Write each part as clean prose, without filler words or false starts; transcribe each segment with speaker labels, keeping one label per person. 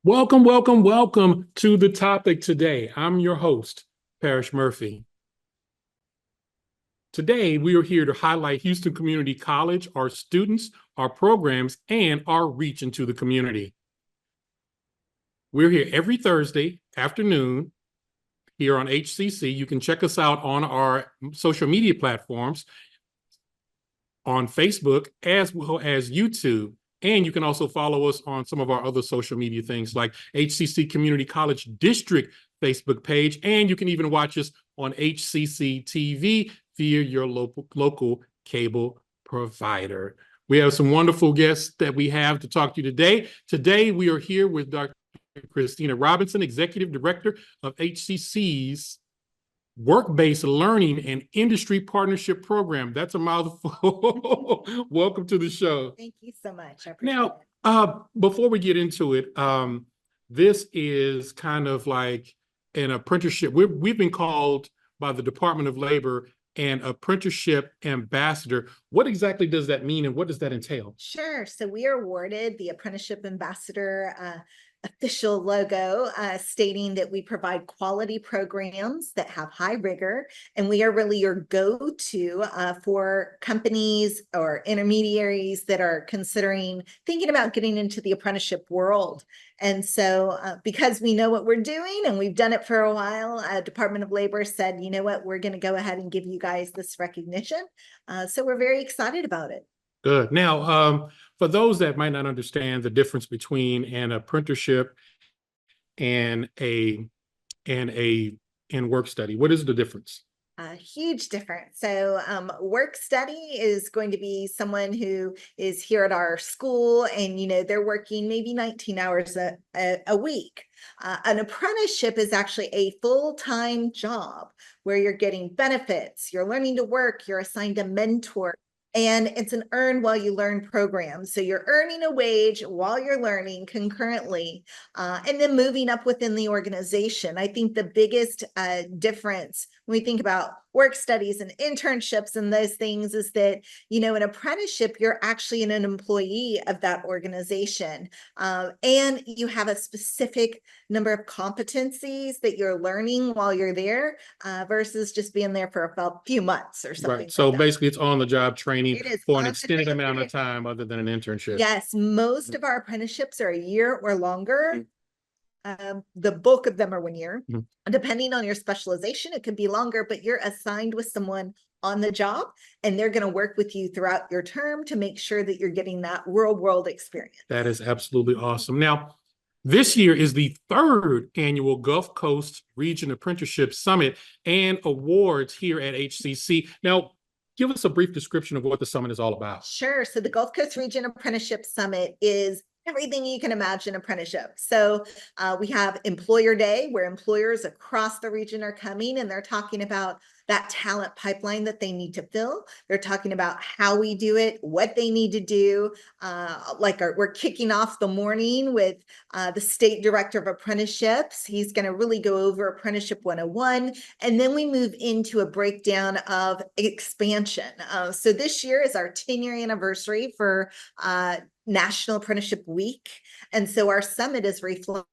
Speaker 1: Welcome, welcome, welcome to the topic today. I'm your host, Parrish Murphy. Today, we are here to highlight Houston Community College, our students, our programs, and our reach into the community. We're here every Thursday afternoon here on HCC. You can check us out on our social media platforms on Facebook as well as YouTube. And you can also follow us on some of our other social media things like HCC Community College District Facebook page. And you can even watch us on HCC TV via your local cable provider. We have some wonderful guests that we have to talk to you today. Today, we are here with Dr. Christina Robinson, Executive Director of HCC's Work-Based Learning and Industry Partnership Program. That's a mouthful. Welcome to the show.
Speaker 2: Thank you so much. I appreciate
Speaker 1: Now, before we get into it, this is kind of like an apprenticeship. We've been called by the Department of Labor an apprenticeship ambassador. What exactly does that mean, and what does that entail?
Speaker 2: Sure. So we are awarded the Apprenticeship Ambassador official logo stating that we provide quality programs that have high rigor, and we are really your go-to for companies or intermediaries that are thinking about getting into the apprenticeship world. And so because we know what we're doing and we've done it for a while, Department of Labor said, you know what, we're going to go ahead and give you guys this recognition. So we're very excited about it.
Speaker 1: Good. Now, for those that might not understand the difference between an apprenticeship and work study, what is the difference?
Speaker 2: A huge difference. So work study is going to be someone who is here at our school and, they're working maybe 19 hours a week. An apprenticeship is actually a full-time job where you're getting benefits, you're learning to work, you're assigned a mentor. And it's an earn while you learn program. So you're earning a wage while you're learning concurrently, and then moving up within the organization. I think the biggest difference when we think about work studies and internships and those things is that, an apprenticeship, you're actually an employee of that organization. And you have a specific number of competencies that you're learning while you're there versus just being there for a few months or something.
Speaker 1: Right. So basically it's on the job training for an extended amount of time other than an internship.
Speaker 2: Yes. Most of our apprenticeships are a year or longer. The bulk of them are 1 year. Depending on your specialization, it could be longer, but you're assigned with someone on the job and they're going to work with you throughout your term to make sure that you're getting that real world experience.
Speaker 1: That is absolutely awesome. Now, this year is the third annual Gulf Coast Region Apprenticeship Summit and Awards here at HCC. Now, give us a brief description of what the summit is all about.
Speaker 2: Sure. So the Gulf Coast Region Apprenticeship Summit is everything you can imagine apprenticeship. So we have Employer Day, where employers across the region are coming and they're talking about that talent pipeline that they need to fill. They're talking about how we do it, what they need to do. We're kicking off the morning with the State Director of Apprenticeships. He's going to really go over Apprenticeship 101. And then we move into a breakdown of expansion. So this year is our 10-year anniversary for National Apprenticeship Week. And so our summit is reflection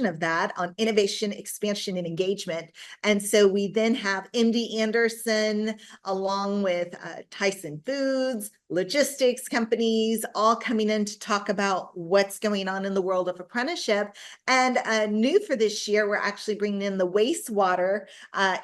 Speaker 2: of that on innovation, expansion, and engagement. And so we then have MD Anderson along with Tyson Foods, logistics companies, all coming in to talk about what's going on in the world of apprenticeship. And new for this year, we're actually bringing in the wastewater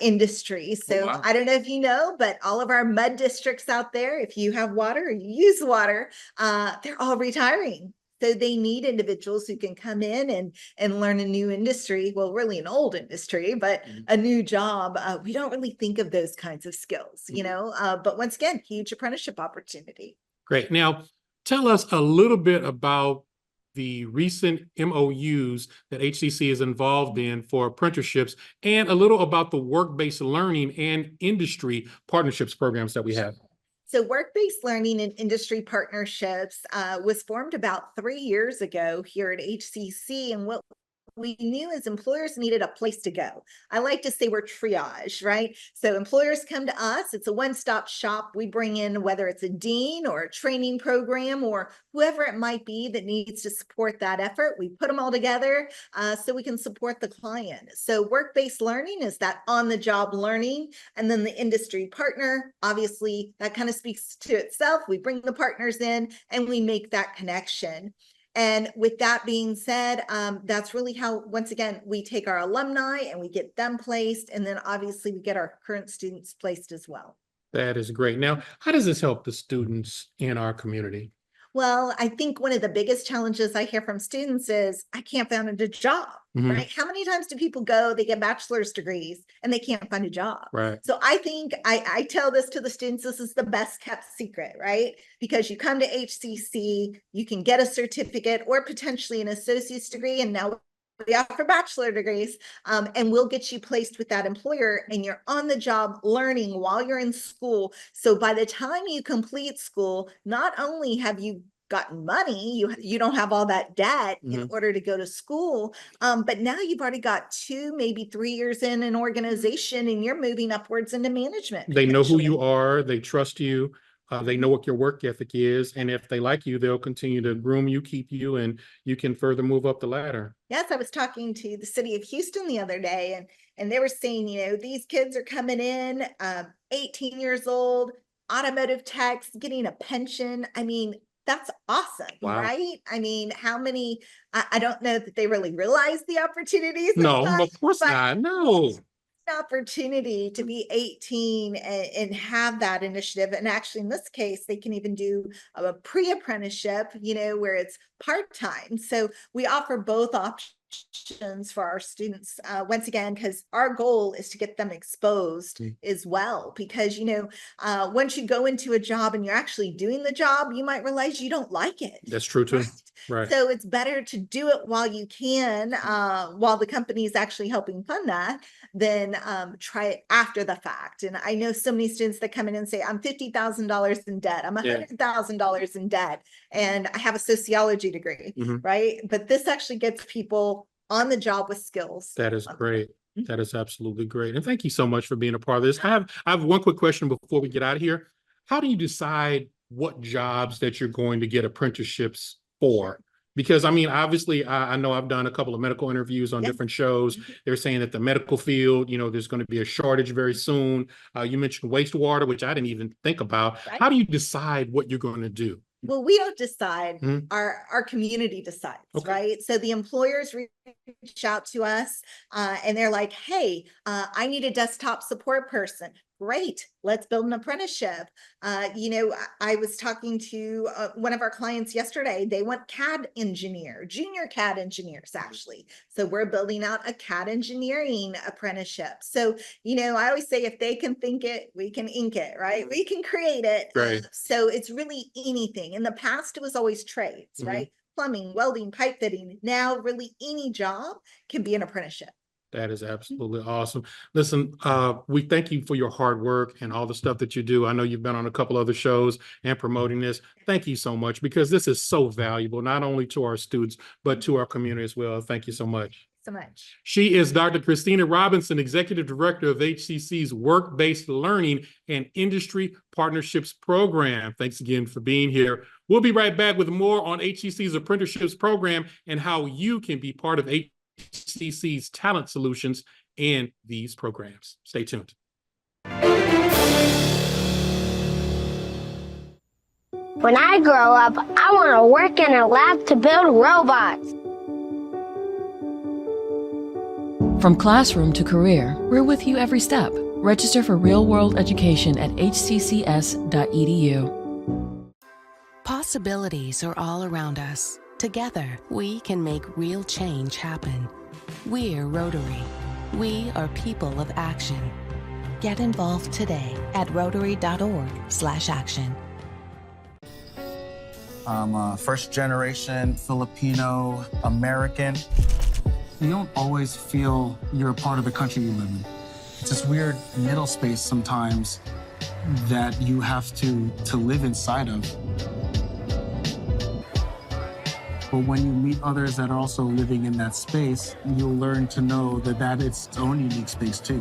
Speaker 2: industry. So wow. I don't know if you know, but all of our mud districts out there, if you have water or you use water, they're all retiring. So they need individuals who can come in and learn a new industry. Well, really an old industry, but a new job. We don't really think of those kinds of skills, but once again, huge apprenticeship opportunity.
Speaker 1: Great. Now, tell us a little bit about the recent MOUs that HCC is involved in for apprenticeships and a little about the work-based learning and industry partnerships programs that we have.
Speaker 2: So work-based learning and industry partnerships was formed about 3 years ago here at HCC. And what we knew is employers needed a place to go. I like to say we're triage, right? So employers come to us, it's a one-stop shop. We bring in whether it's a dean or a training program or whoever it might be that needs to support that effort. We put them all together so we can support the client. So work-based learning is that on-the-job learning, and then the industry partner, obviously that kind of speaks to itself. We bring the partners in and we make that connection. And with that being said, that's really how, once again, we take our alumni and we get them placed. And then obviously we get our current students placed as well.
Speaker 1: That is great. Now, how does this help the students in our community?
Speaker 2: Well, I think one of the biggest challenges I hear from students is I can't find a job, right? How many times do people go, they get bachelor's degrees and they can't find a job?
Speaker 1: Right.
Speaker 2: So I think I tell this to the students, this is the best kept secret, right? Because you come to HCC, you can get a certificate or potentially an associate's degree, and now we offer bachelor degrees, and we'll get you placed with that employer, and you're on the job learning while you're in school. So by the time you complete school, not only have you gotten money, you don't have all that debt in order to go to school, but now you've already got 2, maybe 3 years in an organization, and you're moving upwards into management.
Speaker 1: They know who you are, they trust you. They know what your work ethic is. And if they like you, they'll continue to groom you, keep you, and you can further move up the ladder.
Speaker 2: Yes, I was talking to the city of Houston the other day, and they were saying, these kids are coming in, 18 years old, automotive techs, getting a pension. I mean, that's awesome, right? I mean, how many, I don't know that they really realize the opportunities.
Speaker 1: No, of course not. No.
Speaker 2: Opportunity to be 18 and have that initiative. And actually in this case, they can even do a pre-apprenticeship, where it's part-time. So we offer both options for our students, once again, because our goal is to get them exposed as well. Because, once you go into a job and you're actually doing the job, you might realize you don't like it.
Speaker 1: That's true too. Right.
Speaker 2: So it's better to do it while you can, while the company is actually helping fund that, than try it after the fact. And I know so many students that come in and say, I'm $50,000 in debt, I'm $100,000 in debt, and I have a sociology degree, right? But this actually gets people on the job with skills.
Speaker 1: That is great. That is absolutely great. And thank you so much for being a part of this. I have one quick question before we get out of here. How do you decide what jobs that you're going to get apprenticeships for? Because I mean, obviously, I know I've done a couple of medical interviews on different shows. They're saying that the medical field, there's going to be a shortage very soon. You mentioned wastewater, which I didn't even think about. How do you decide what you're going to do?
Speaker 2: Well, we don't decide, our community decides, right? So the employers reach out to us and they're like, hey, I need a desktop support person. Great, let's build an apprenticeship. I was talking to one of our clients yesterday. They want CAD engineer, junior CAD engineers, actually. So we're building out a CAD engineering apprenticeship. So, I always say if they can think it, we can ink it, right? We can create it.
Speaker 1: Right.
Speaker 2: So it's really anything. In the past, it was always trades, right? Plumbing, welding, pipe fitting. Now, really any job can be an apprenticeship.
Speaker 1: That is absolutely awesome. Listen, we thank you for your hard work and all the stuff that you do. I know you've been on a couple other shows and promoting this. Thank you so much, because this is so valuable, not only to our students, but to our community as well. Thank you so much.
Speaker 2: So much.
Speaker 1: She is Dr. Christina Robinson, Executive Director of HCC's Work-Based Learning and Industry Partnerships Program. Thanks again for being here. We'll be right back with more on HCC's Apprenticeships Program and how you can be part of HCC's talent solutions in these programs. Stay tuned.
Speaker 3: When I grow up, I want to work in a lab to build robots.
Speaker 4: From classroom to career, we're with you every step. Register for real-world education at hccs.edu.
Speaker 5: Possibilities are all around us. Together, we can make real change happen. We're Rotary. We are people of action. Get involved today at rotary.org/action.
Speaker 6: I'm a first-generation Filipino American. You don't always feel you're a part of the country you live in. It's this weird middle space sometimes that you have to live inside of. But when you meet others that are also living in that space, you'll learn to know that it's its own unique space too.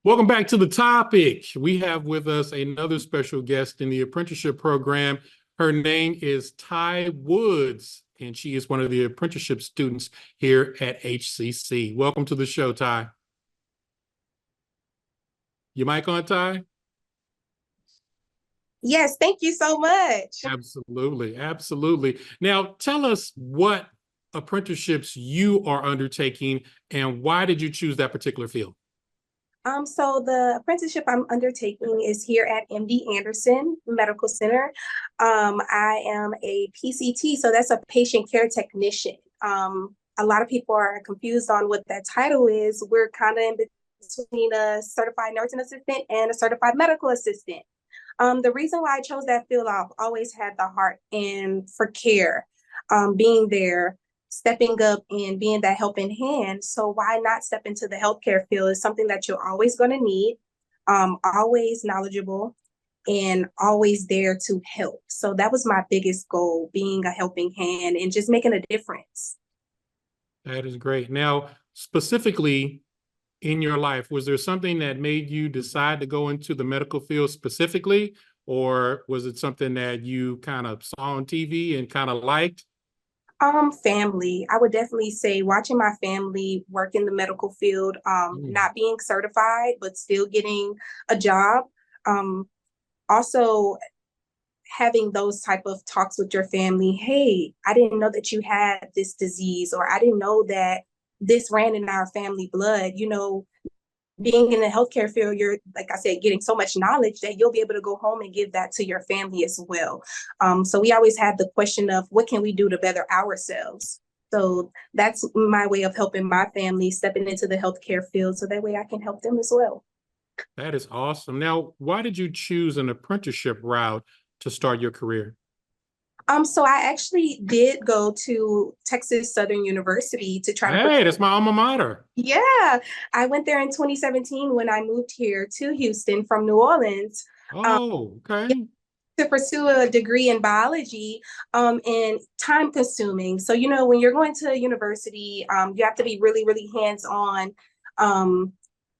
Speaker 1: Welcome back to the topic. We have with us another special guest in the apprenticeship program. Her name is Ty Woods, and she is one of the apprenticeship students here at HCC. Welcome to the show, Ty. Your mic on, Ty?
Speaker 7: Yes, thank you so much.
Speaker 1: Absolutely, absolutely. Now, tell us what apprenticeships you are undertaking and why did you choose that particular field?
Speaker 7: So the apprenticeship I'm undertaking is here at MD Anderson Medical Center. I am a PCT, so that's a patient care technician. A lot of people are confused on what that title is. We're kind of in between a certified nursing assistant and a certified medical assistant. The reason why I chose that field, I've always had the heart and for care, being there, stepping up and being that helping hand. So why not step into the healthcare field? Is something that you're always going to need, always knowledgeable, and always there to help. So that was my biggest goal, being a helping hand and just making a difference.
Speaker 1: That is great. Now, specifically in your life, was there something that made you decide to go into the medical field specifically, or was it something that you kind of saw on TV and kind of liked?
Speaker 7: Family. I would definitely say watching my family work in the medical field, not being certified, but still getting a job. Also having those type of talks with your family. Hey, I didn't know that you had this disease, or I didn't know that this ran in our family blood. You know, being in the healthcare field, you're, like I said, getting so much knowledge that you'll be able to go home and give that to your family as well. So we always had the question of what can we do to better ourselves? So that's my way of helping my family, stepping into the healthcare field so that way I can help them as well.
Speaker 1: That is awesome. Now, why did you choose an apprenticeship route to start your career?
Speaker 7: So I actually did go to Texas Southern University to try to.
Speaker 1: Hey, that's my alma mater.
Speaker 7: Yeah, I went there in 2017 when I moved here to Houston from New Orleans.
Speaker 1: Oh, okay.
Speaker 7: To pursue a degree in biology, and time consuming. So, you know, when you're going to university, you have to be really, really hands-on,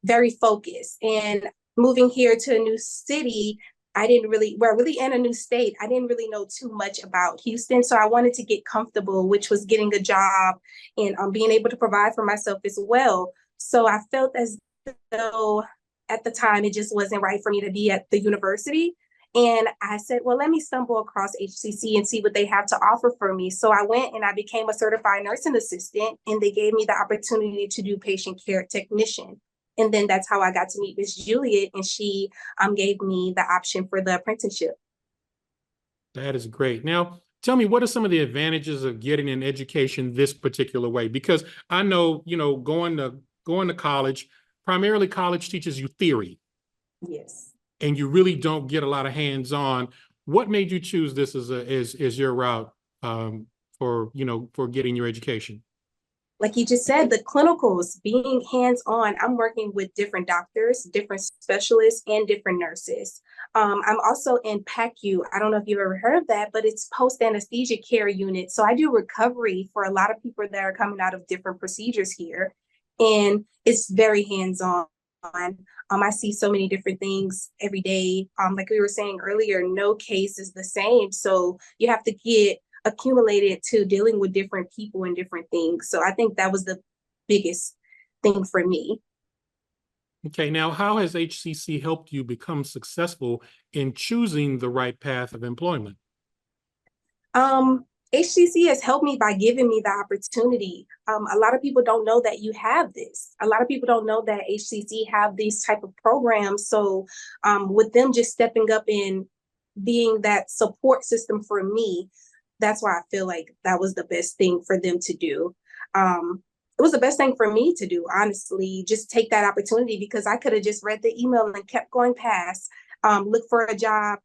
Speaker 7: very focused. And moving here to a new city, really in a new state, I didn't really know too much about Houston. So I wanted to get comfortable, which was getting a job and being able to provide for myself as well. So I felt as though at the time, it just wasn't right for me to be at the university. And I said, well, let me stumble across HCC and see what they have to offer for me. So I went and I became a certified nursing assistant, and they gave me the opportunity to do patient care technician. And then that's how I got to meet Miss Juliet, and she gave me the option for the apprenticeship.
Speaker 1: That is great. Now, tell me, what are some of the advantages of getting an education this particular way? Because I know, you know, going to college, primarily college teaches you theory.
Speaker 7: Yes.
Speaker 1: And you really don't get a lot of hands-on. What made you choose this as your route for getting your education?
Speaker 7: Like you just said, the clinicals, being hands-on, I'm working with different doctors, different specialists, and different nurses. I'm also in PACU. I don't know if you've ever heard of that, but it's post-anesthesia care unit. So I do recovery for a lot of people that are coming out of different procedures here. And it's very hands-on. I see so many different things every day. Like we were saying earlier, no case is the same. So you have to get accumulated to dealing with different people and different things. So I think that was the biggest thing for me.
Speaker 1: Okay, now how has HCC helped you become successful in choosing the right path of employment?
Speaker 7: HCC has helped me by giving me the opportunity. A lot of people don't know that you have this. A lot of people don't know that HCC have these type of programs. So with them just stepping up and being that support system for me, that's why I feel like that was the best thing for them to do. It was the best thing for me to do, honestly, just take that opportunity, because I could have just read the email and kept going past, look for a job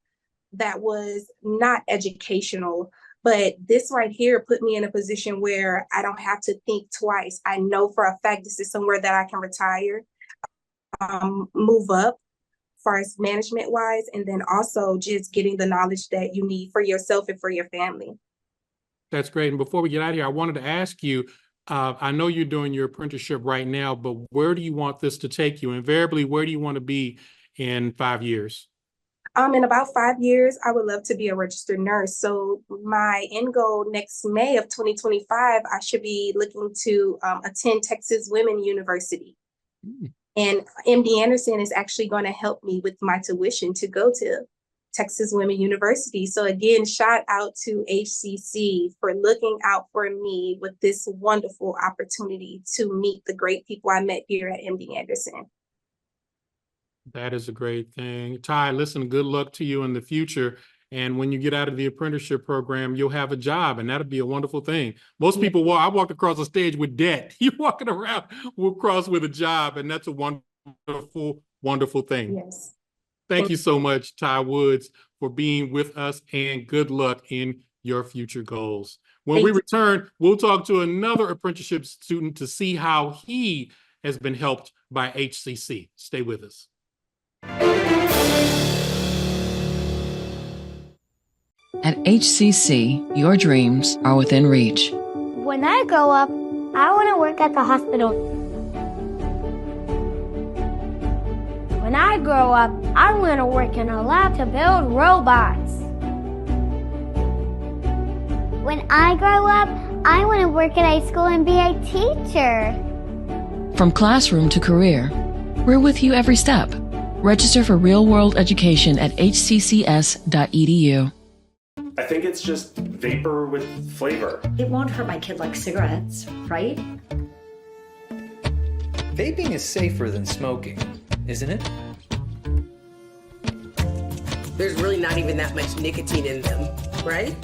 Speaker 7: that was not educational, But this right here put me in a position where I don't have to think twice. I know for a fact this is somewhere that I can retire, move up as far as management wise, and then also just getting the knowledge that you need for yourself and for your family.
Speaker 1: That's great. And before we get out of here, I wanted to ask you, I know you're doing your apprenticeship right now, but where do you want this to take you? Invariably, where do you want to be in 5 years?
Speaker 7: In about 5 years, I would love to be a registered nurse. So my end goal next May of 2025, I should be looking to attend Texas Women University. And MD Anderson is actually going to help me with my tuition to go to Texas Women University. So again, shout out to HCC for looking out for me with this wonderful opportunity to meet the great people I met here at MD Anderson.
Speaker 1: That is a great thing. Ty, listen, good luck to you in the future. And when you get out of the apprenticeship program, you'll have a job, and that'll be a wonderful thing. Most people, I walked across the stage with debt. You're walking around across with a job, and that's a wonderful, wonderful thing.
Speaker 7: Yes.
Speaker 1: Thank you so much, Ty Woods, for being with us, and good luck in your future goals. When we return, we'll talk to another apprenticeship student to see how he has been helped by HCC. Stay with us.
Speaker 4: At HCC, your dreams are within reach.
Speaker 3: When I grow up, I want to work at the hospital. When I grow up, I want to work in a lab to build robots. When I grow up, I want to work at a school and be a teacher.
Speaker 4: From classroom to career, we're with you every step. Register for real-world education at hccs.edu.
Speaker 8: I think it's just vapor with flavor.
Speaker 9: It won't hurt my kid like cigarettes, right?
Speaker 10: Vaping is safer than smoking, isn't it?
Speaker 11: There's really not even that much nicotine in them, right?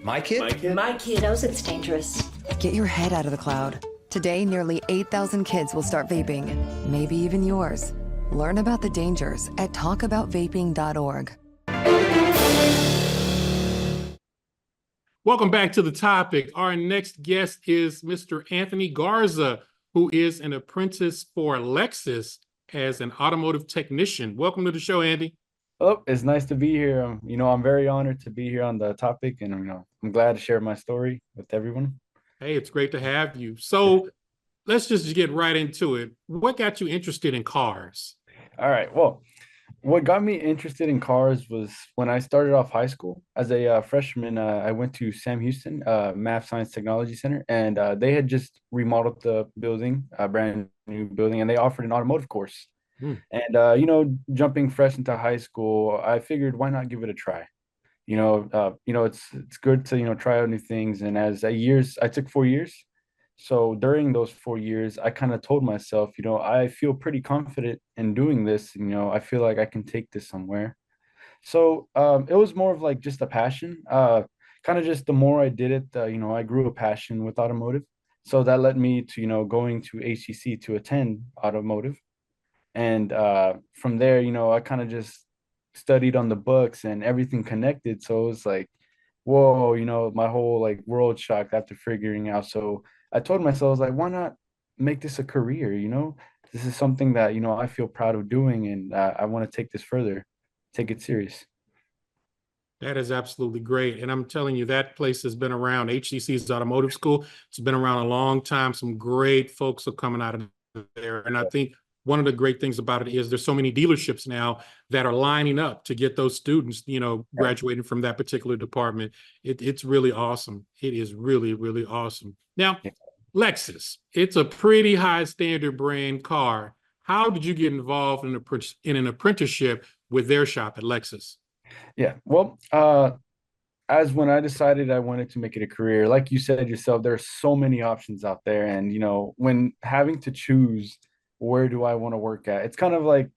Speaker 10: My kid?
Speaker 9: My kid knows it's dangerous.
Speaker 12: Get your head out of the cloud. Today, nearly 8,000 kids will start vaping, maybe even yours. Learn about the dangers at talkaboutvaping.org.
Speaker 1: Welcome back to the topic. Our next guest is Mr. Anthony Garza, who is an apprentice for Lexus as an automotive technician. Welcome to the show, Andy.
Speaker 13: Oh, it's nice to be here. I'm very honored to be here on the topic, and I'm glad to share my story with everyone.
Speaker 1: Hey, it's great to have you. So let's just get right into it. What got you interested in cars?
Speaker 13: All right. Well, what got me interested in cars was when I started off high school. As a freshman, I went to Sam Houston Math Science Technology Center, and they had just remodeled the building, a brand new building, and they offered an automotive course. And, jumping fresh into high school, I figured, why not give it a try? It's good to, try out new things. And I took 4 years. So during those 4 years, I kind of told myself, I feel pretty confident in doing this. I feel like I can take this somewhere. So it was more of like just a passion. Kind of just the more I did it, I grew a passion with automotive. So that led me to, going to HCC to attend automotive. And from there, I kind of just studied on the books and everything connected. So it was like, whoa, my whole world shocked after figuring out. So I told myself, I was like, why not make this a career? This is something that, I feel proud of doing, and I want to take this further, take it serious.
Speaker 1: That is absolutely great. And I'm telling you, that place has been around. HCC's automotive school. It's been around a long time. Some great folks are coming out of there. And I think one of the great things about it is there's so many dealerships now that are lining up to get those students, graduating from that particular department. It's really awesome. It is really, really awesome. Now, Lexus, it's a pretty high standard brand car. How did you get involved in an apprenticeship with their shop at Lexus?
Speaker 13: Yeah, well, as when I decided I wanted to make it a career, like you said yourself, there are so many options out there. And, when having to choose, where do I want to work at? It's kind of like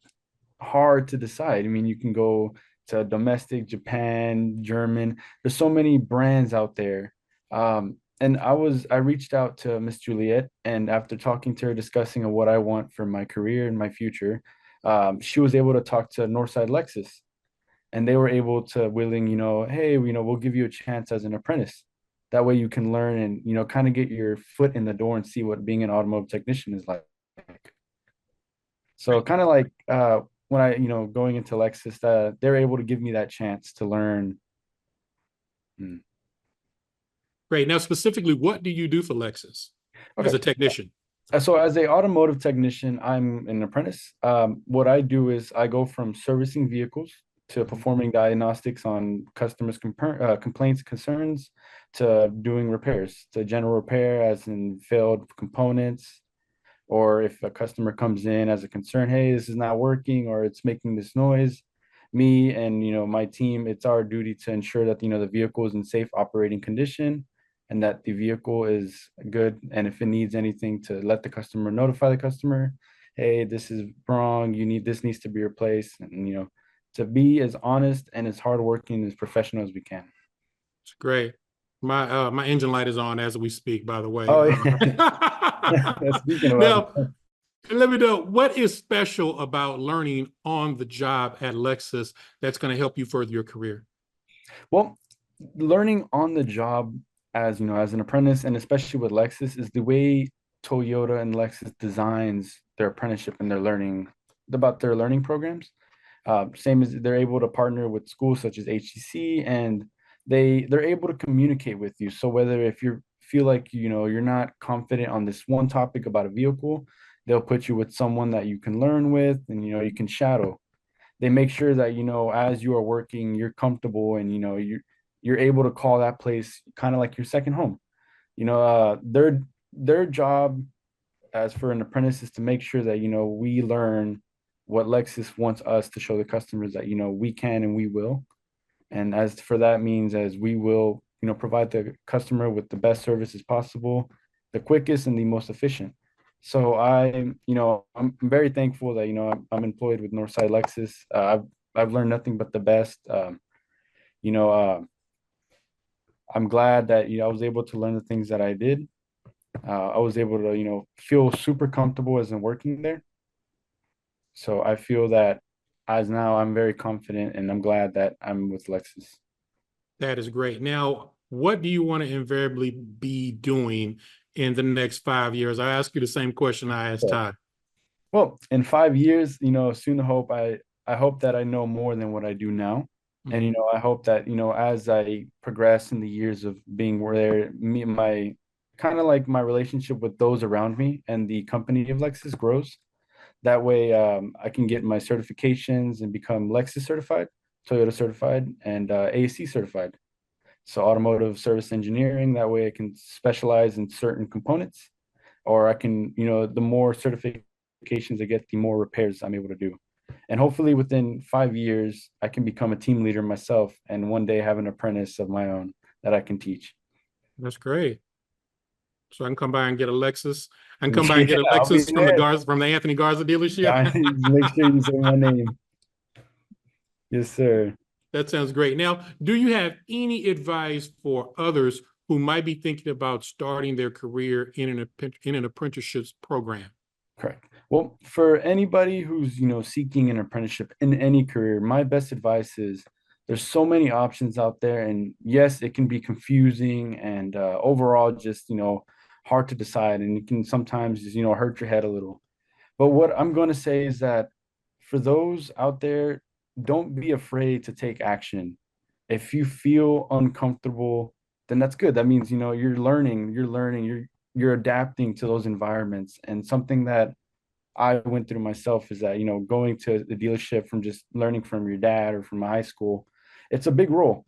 Speaker 13: hard to decide. I mean, you can go to domestic, Japan, German. There's so many brands out there. And I reached out to Miss Juliet, and after talking to her, discussing what I want for my career and my future, she was able to talk to Northside Lexus. and they were able to willing, hey, we'll give you a chance as an apprentice. That way you can learn and, kind of get your foot in the door and see what being an automotive technician is like. So kind of like when I, going into Lexus, they're able to give me that chance to learn.
Speaker 1: Great. Now, specifically, what do you do for Lexus as a technician?
Speaker 13: So as a automotive technician, I'm an apprentice. What I do is I go from servicing vehicles to performing diagnostics on customers' complaints, concerns, to doing repairs, to general repair as in failed components, or if a customer comes in as a concern, hey, this is not working or it's making this noise, me and my team, it's our duty to ensure that the vehicle is in safe operating condition and that the vehicle is good. And if it needs anything, to let the customer notify the customer, hey, this is wrong, this needs to be replaced. And to be as honest and as hardworking, as professional as we can.
Speaker 1: It's great. My engine light is on as we speak, by the way.
Speaker 13: Oh, yeah. Speaking of
Speaker 1: now, let me know, what is special about learning on the job at Lexus that's going to help you further your career?
Speaker 13: Well, learning on the job as an apprentice, and especially with Lexus, is the way Toyota and Lexus designs their apprenticeship and their learning programs. Same as they're able to partner with schools such as HCC, and they're able to communicate with you. So whether if you feel like you're not confident on this one topic about a vehicle, they'll put you with someone that you can learn with, and you can shadow. They make sure that as you are working, you're comfortable, and you're able to call that place kind of like your second home. Their job as for an apprentice is to make sure that we learn what Lexus wants us to show the customers that we can and we will. And as for that means, as we will provide the customer with the best services possible, the quickest and the most efficient. So I'm very thankful that I'm employed with Northside Lexus. I've learned nothing but the best. I'm glad that I was able to learn the things that I did. I was able to feel super comfortable as I'm working there. So I feel that as now I'm very confident, and I'm glad that I'm with Lexus.
Speaker 1: That is great. Now, what do you want to invariably be doing in the next 5 years? I ask you the same question I asked Todd.
Speaker 13: Well, in 5 years, soon I hope that I know more than what I do now. And, I hope that, as I progress in the years of being there, my relationship with those around me and the company of Lexus grows. That way I can get my certifications and become Lexus certified, Toyota certified, and AAC certified. So automotive service engineering, that way I can specialize in certain components, or I can, the more certifications I get, the more repairs I'm able to do. And hopefully within 5 years, I can become a team leader myself and one day have an apprentice of my own that I can teach.
Speaker 1: That's great. So I can come by and get a Lexus. I can come by and get a Lexus from the Anthony Garza dealership.
Speaker 13: Yeah, make sure you say my name. Yes, sir.
Speaker 1: That sounds great. Now, do you have any advice for others who might be thinking about starting their career in an apprenticeships program?
Speaker 13: Correct. Well, for anybody who's, seeking an apprenticeship in any career, my best advice is there's so many options out there. And yes, it can be confusing and overall just, hard to decide. And it can sometimes just, hurt your head a little. But what I'm going to say is that for those out there, don't be afraid to take action. If you feel uncomfortable, then that's good. That means, you're learning, you're adapting to those environments. And something that I went through myself is that, going to the dealership from just learning from your dad or from high school, it's a big role.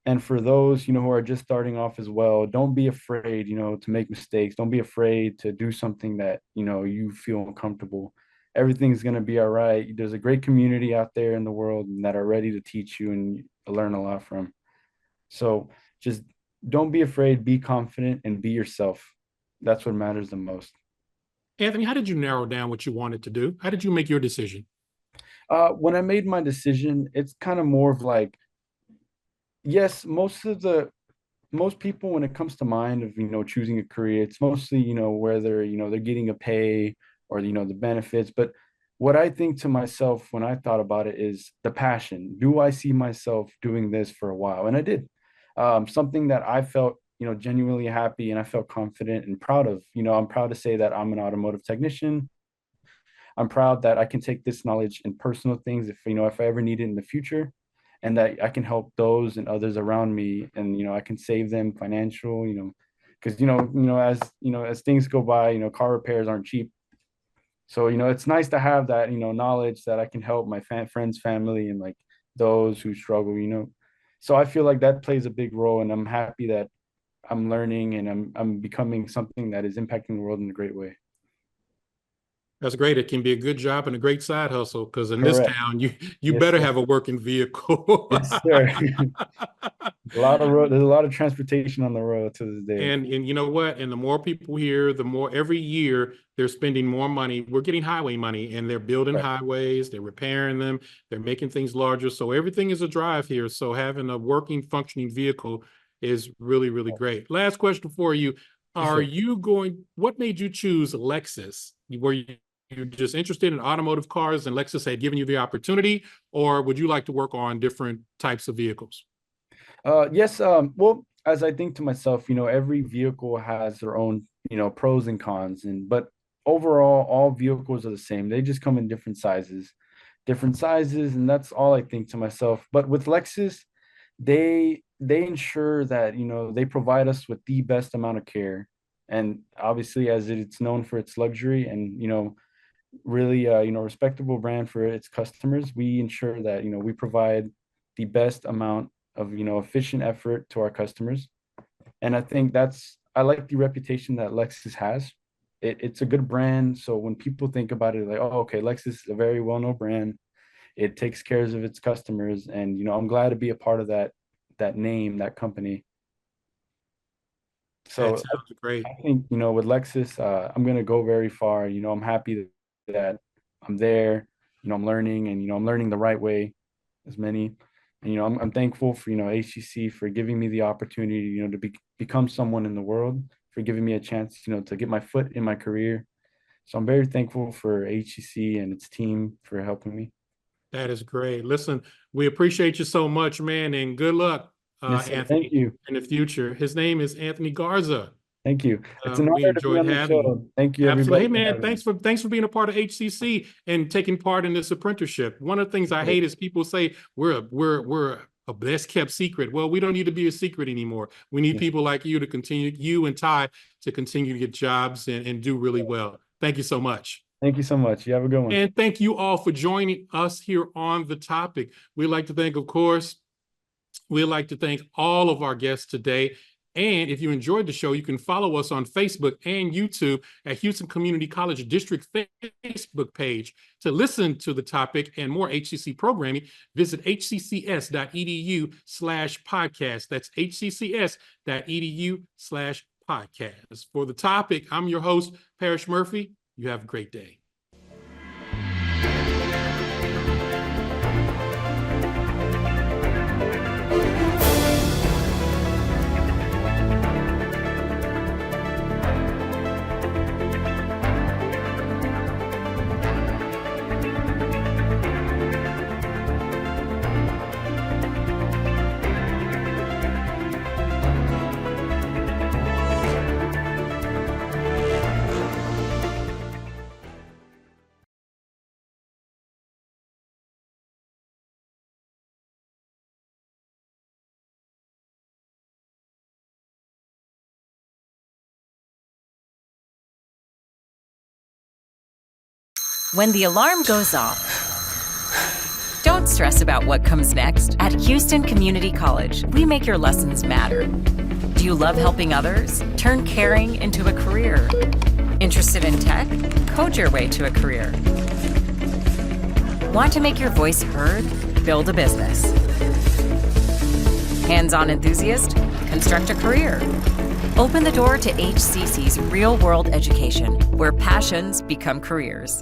Speaker 13: And for those, who are just starting off as well, don't be afraid, to make mistakes. Don't be afraid to do something that, you feel uncomfortable. Everything's going to be all right. There's a great community out there in the world that are ready to teach you and learn a lot from. So just don't be afraid, be confident, and be yourself. That's what matters the most.
Speaker 1: Anthony, how did you narrow down what you wanted to do? How did you make your decision?
Speaker 13: When I made my decision, it's kind of more of like, yes, most people, when it comes to mind of, choosing a career, it's mostly, whether, they're getting a pay or, the benefits. But what I think to myself when I thought about it is the passion. Do I see myself doing this for a while? And I did. Something that I felt, genuinely happy and I felt confident and proud of. I'm proud to say that I'm an automotive technician. I'm proud that I can take this knowledge in personal things if I ever need it in the future, and that I can help those and others around me, and I can save them financial, because as things go by, car repairs aren't cheap. So it's nice to have that knowledge that I can help my friends, family, and like those who struggle. So I feel like that plays a big role, and I'm happy that I'm learning and I'm becoming something that is impacting the world in a great way.
Speaker 1: That's great. It can be a good job and a great side hustle, because in this town, you
Speaker 13: Yes,
Speaker 1: better
Speaker 13: sir.
Speaker 1: have a working vehicle.
Speaker 13: Yes, sir. A lot of road. There's a lot of transportation on the road to this day.
Speaker 1: And you know what? And the more people here, the more every year they're spending more money. We're getting highway money, and they're building highways, they're repairing them, they're making things larger. So everything is a drive here. So having a working, functioning vehicle is really, really great. Last question for you. What made you choose Lexus? Were you just interested in automotive cars and Lexus had given you the opportunity, or would you like to work on different types of vehicles?
Speaker 13: Yes. Well, as I think to myself, every vehicle has their own, pros and cons, but overall, all vehicles are the same. They just come in different sizes, and that's all I think to myself. But with Lexus, they ensure that, they provide us with the best amount of care. And obviously, as it's known for its luxury and, really, respectable brand for its customers, we ensure that, we provide the best amount of, efficient effort to our customers. And I think I like the reputation that Lexus has. It's a good brand. So when people think about it, like, oh, okay, Lexus is a very well-known brand. It takes care of its customers. And, I'm glad to be a part of that name, that company. So
Speaker 1: that sounds great.
Speaker 13: I think, with Lexus, I'm going to go very far. I'm happy that I'm there, I'm learning, and, I'm learning the right way as many. And, I'm thankful for, HCC for giving me the opportunity, to become someone in the world, for giving me a chance, to get my foot in my career. So I'm very thankful for HCC and its team for helping me.
Speaker 1: That is great. Listen, we appreciate you so much, man, and good luck,
Speaker 13: Yes,
Speaker 1: Anthony,
Speaker 13: thank you.
Speaker 1: in the future. His name is Anthony Garza.
Speaker 13: Thank you. It's an
Speaker 1: We
Speaker 13: honor to be
Speaker 1: enjoyed
Speaker 13: on the
Speaker 1: having
Speaker 13: show.
Speaker 1: you.
Speaker 13: Thank you,
Speaker 1: Absolutely.
Speaker 13: everybody.
Speaker 1: Hey,
Speaker 13: for
Speaker 1: man,
Speaker 13: having me.
Speaker 1: thanks for being a part of HCC and taking part in this apprenticeship. One of the things I hate is people say we're a best kept secret. Well, we don't need to be a secret anymore. We need people like you to continue, you and Ty, to continue to get jobs and do really well. Thank you so much.
Speaker 13: Thank you so much. You have a good one.
Speaker 1: And thank you all for joining us here on The Topic. We'd like to thank, of course, all of our guests today. And if you enjoyed the show, you can follow us on Facebook and YouTube at Houston Community College District Facebook page. To listen to The Topic and more HCC programming, visit hccs.edu/podcast. That's hccs.edu/podcast. For The Topic, I'm your host, Parrish Murphy. You have a great day.
Speaker 14: When the alarm goes off, don't stress about what comes next. At Houston Community College, we make your lessons matter. Do you love helping others? Turn caring into a career. Interested in tech? Code your way to a career. Want to make your voice heard? Build a business. Hands-on enthusiast? Construct a career. Open the door to HCC's real-world education, where passions become careers.